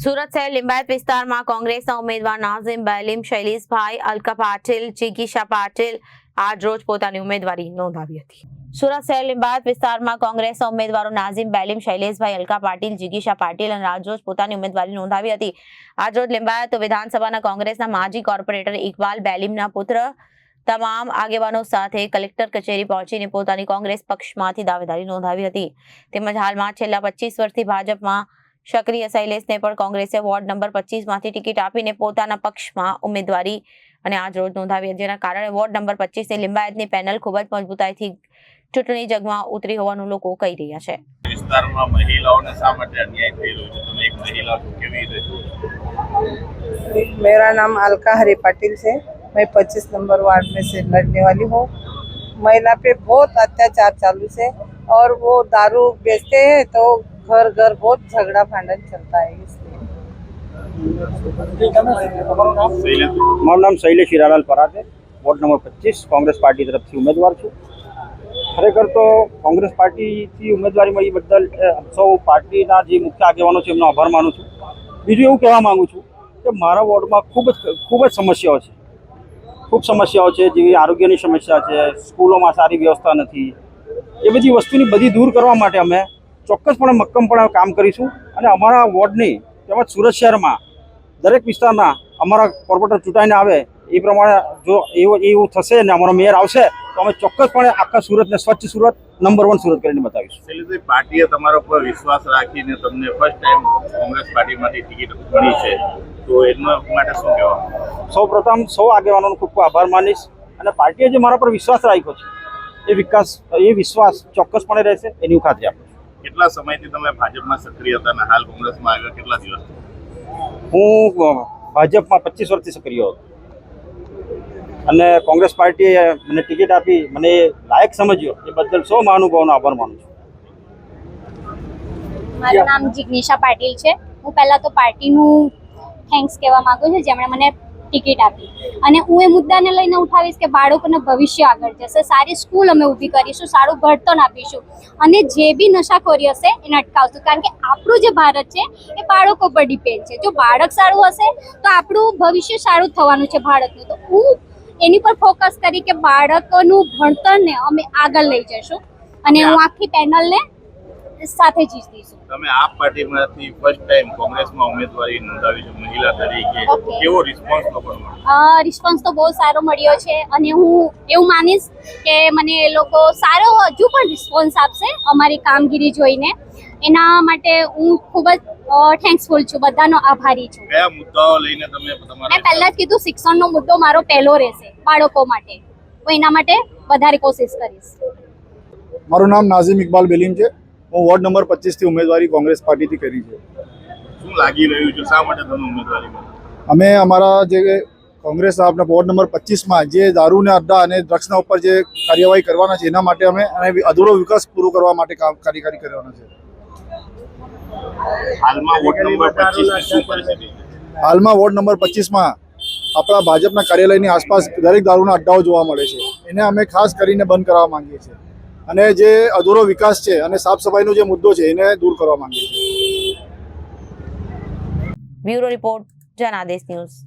સુરત શહેર લિંબાયત વિસ્તારમાં કોંગ્રેસના ઉમેદવાર નાઝીમ બેલીમ, શૈલેષભાઈ અલકા પાટીલ, જિગીશા પાટીલ આજ રોજ પોતાની ઉમેદવારી નોંધાવી હતી. સુરત શહેર લિંબાયત વિસ્તારમાં કોંગ્રેસના ઉમેદવારો નાઝીમ બેલીમ, શૈલેષભાઈ અલકા પાટીલ, જિગીશા પાટીલ અને આજરોજ પોતાની ઉમેદવારી નોંધાવી હતી. આજરોજ લિંબાયત વિધાનસભાના કોંગ્રેસના માજી કોર્પોરેટર ઇકબાલ બેલીમના પુત્ર તમામ આગેવાનો સાથે કલેક્ટર કચેરી પહોંચીને પોતાની કોંગ્રેસ પક્ષમાંથી દાવેદારી નોંધાવી હતી. તેમજ હાલમાં છેલ્લા 25 વર્ષથી ભાજપમાં સક્રિય શૈલેષને પણ કોંગ્રેસે વોર્ડ નંબર 25 માંથી ટિકિટ આપીને પોતાના પક્ષમાં ઉમેદવારી અને આજ રોજ નોંધાવી, જેના કારણે વોર્ડ નંબર 25 ની લિંબાયતની પેનલ ખૂબ જ મજબૂતાઈથી ચૂંટણી જંગમાં ઉતરી હોવાનું લોકો કહી રહ્યા છે. વિસ્તારમાં મહિલાઓને શા માટે અન્યાય થઈ રહ્યો છે? તમે એક મહિલા છો, કેવી રીતે? मेरा नाम अलका हरी पाटिल से, मैं 25 नंबर वार्ड में से लड़ने वाली हूँ. महिला पे बहुत अत्याचार चालू से और वो दारू बेचते हैं तो घर घर बहुत झगड़ा फांडन चलता है. इसलिए મારું નામ શૈલેષ હીરાલાલ પરાગ છે. વોર્ડ નંબર 25 કોંગ્રેસ પાર્ટી તરફથી ઉમેદવાર છું. ખરેખર તો કોંગ્રેસ પાર્ટીથી ઉમેદવારી મળી બદલ સૌ પાર્ટીના જે મુખ્ય આગેવાનો છે એમનો આભાર માનું છું. બીજું એવું કહેવા માગું છું કે મારા વોર્ડમાં ખૂબ જ સમસ્યાઓ છે. ખૂબ સમસ્યાઓ છે, જેવી આરોગ્યની સમસ્યા છે, સ્કૂલોમાં સારી વ્યવસ્થા નથી. એ બધી વસ્તુની બધી દૂર કરવા માટે અમે ચોક્કસપણે મક્કમપણે કામ કરીશું અને અમારા વોર્ડની તેમજ સુરત શહેરમાં દરેક વિસ્તારના અમારા કોર્પોરેટર ચૂંટાઈને આવે એ પ્રમાણે જો એવું થશે ને અમારો મેયર આવશે તો અમે ચોક્કસપણે આખા સુરતને સ્વચ્છ સુરત નંબર 1 સુરત કરીને બતાવીશું. શૈલેષભાઈ, પાર્ટીએ તમારા પર વિશ્વાસ રાખીને તમને ફર્સ્ટ ટાઈમ કોંગ્રેસ પાર્ટીમાંથી ટિકિટ મળી છે, તો એના માટે શું કહેવા? સૌપ્રથમ સૌ આગેવાનોનો ખૂબ ખૂબ આભાર માનીશ અને પાર્ટીએ જે મારા પર વિશ્વાસ રાખ્યો છે એ વિશ્વાસ ચોક્કસપણે રહેશે એની હું ખાતરી આપું છું. કેટલા સમયથી તમે ભાજપમાં સક્રિય હતા અને હાલ કોંગ્રેસમાં આવ્યા કેટલા દિવસ? હું ભાજપમાં 25 વર્ષથી સક્રિય હતો અને કોંગ્રેસ પાર્ટીએ મને ટિકિટ આપી, મને લાયક સમજ્યો એ બદલ સૌ મહાનુભાવોનો આભાર માનું છું. મારું નામ જિગ્નેશા પાટીલ છે. હું પહેલાં તો પાર્ટીનું થેન્ક્સ કહેવા માંગુ છું જેમણે મને ટિકિટ આપી અને હું એ મુદ્દાને લઈને ઉઠાવીશ કે બાળકોનું ભવિષ્ય આગળ જશે, સારી સ્કૂલ અમે ઊભી કરીશું, સારું ભણતર આપીશું અને જે બી નશાખોરી હશે એને અટકાવશું. કારણ કે આપણું જે ભારત છે એ બાળકો પર ડિપેન્ડ છે. જો બાળક સારું હશે તો આપણું ભવિષ્ય સારું થવાનું છે ભારતનું. તો હું એની પર ફોકસ કરી કે બાળકોનું ભણતરને અમે આગળ લઈ જઈશું અને હું આખી પેનલને સાથે જીતીશું. તમે આ પાર્ટીમાંથી ફર્સ્ટ ટાઈમ કોંગ્રેસમાં ઉમેદવારી નોંધાવી છે મહિલા તરીકે, કેવો રિસ્પોન્સ મળ્યો? રિસ્પોન્સ તો બહુ સારો મળ્યો છે અને હું એવું માનીશ કે મને એ લોકો સારો હજુ પણ રિસ્પોન્સ આપશે અમારી કામગીરી જોઈને. એના માટે હું ખૂબ જ થેન્ક્સફુલ છું, બધાનો આભારી છું. કયા મુદ્દાઓ લઈને તમે મેં પહેલા જ કીધું, શિક્ષણનો મુદ્દો મારો પહેલો રહેશે બાળકો માટે. હું એના માટે વધારે કોશિશ કરીશ. મારું નામ નાઝીમ ઇકબાલ બેલીમ છે. હું વોર્ડ નંબર 25 થી ઉમેદવારી કોંગ્રેસ પાર્ટીથી કરી છે. શું લાગી રહ્યું છે, શા માટે તમે ઉમેદવારી કરી? અમે અમારા જે કોંગ્રેસ આપણા વોર્ડ નંબર 25માં જે દારૂને અડ્ડા અને ડ્રગ્સના ઉપર જે કાર્યવાહી કરવાના છે એના માટે અમે અધૂરો વિકાસ પૂરો કરવા માટે કાર્યકારી કરવાના છે. હાલમાં વોર્ડ નંબર 25 ની શું પરિસ્થિતિ છે? હાલમાં વોર્ડ નંબર 25માં આપણા ભાજપના કાર્યાલયની આસપાસ દરેક દારૂના અડ્ડાઓ જોવા મળે છે. એને અમે ખાસ કરીને બંધ કરવા માંગીએ છીએ અને જે અધૂરો વિકાસ છે અને સાફ સફાઈનો જે મુદ્દો છે એને દૂર કરવા માંગીએ છીએ. Bureau report, Janadesh news.